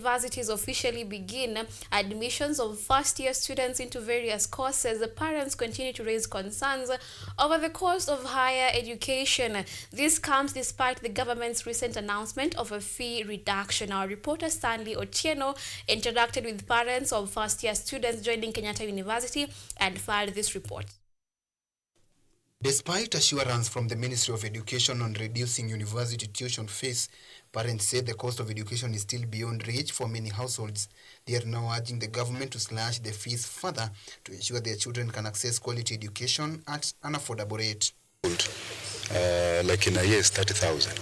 Universities officially begin admissions of first-year students into various courses, the parents continue to raise concerns over the cost of higher education. This comes despite the government's recent announcement of a fee reduction. Our reporter Stanley Otieno interacted with parents of first-year students joining Kenyatta University and filed this report. Despite assurance from the Ministry of Education on reducing university tuition fees, parents say the cost of education is still beyond reach for many households. They are now urging the government to slash the fees further to ensure their children can access quality education at an affordable rate. Like in a year, it's 30,000.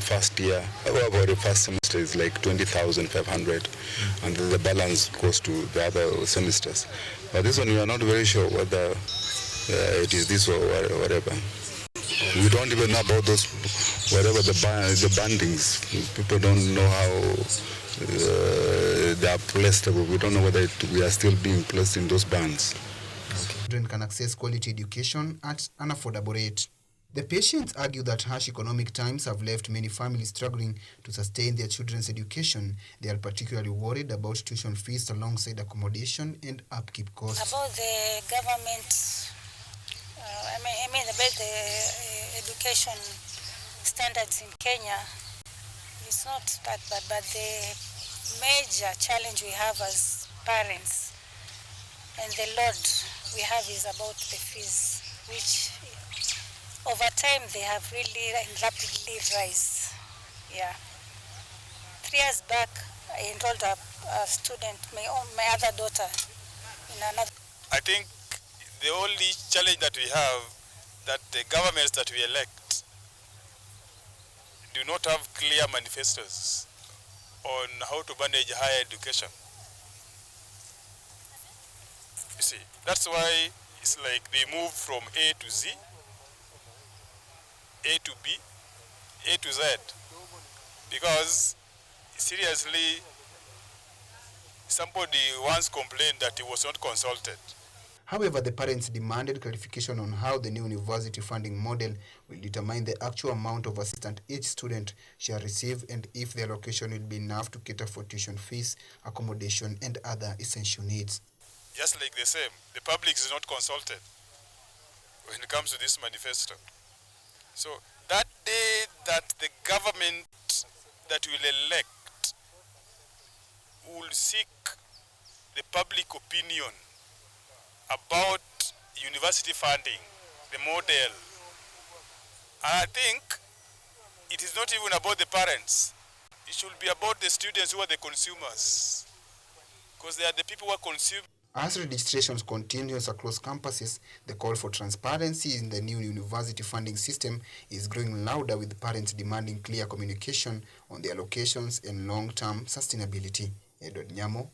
First year, about the first semester is like 20,500, and then the balance goes to the other semesters. But this one, we are not very sure whether it is this or whatever. We don't even know about those, whatever the bandings. People don't know how they are placed. We don't know whether we are still being placed in those bands. Children can access quality education at an affordable rate. The patients argue that harsh economic times have left many families struggling to sustain their children's education. They are particularly worried about tuition fees alongside accommodation and upkeep costs. About the government, I mean about the education standards in Kenya, it's not that bad, but the major challenge we have as parents and the load we have is about the fees, which over time they have really rapidly rise. Yeah. 3 years back, I enrolled a student, my other daughter, in another. I think the only challenge that we have, that the governments that we elect do not have clear manifestos on how to manage higher education. You see, that's why it's like they move from A to Z, A to B, A to Z, because seriously, somebody once complained that he was not consulted. However, the parents demanded clarification on how the new university funding model will determine the actual amount of assistance each student shall receive and if the allocation will be enough to cater for tuition fees, accommodation, and other essential needs. Just like the same, the public is not consulted when it comes to this manifesto. So that day that the government that will elect will seek the public opinion about university funding, the model, I think it is not even about the parents. It should be about the students who are the consumers, because they are the people who are consuming. As registrations continues across campuses, the call for transparency in the new university funding system is growing louder, with parents demanding clear communication on the allocations and long-term sustainability. Edward Nyamo,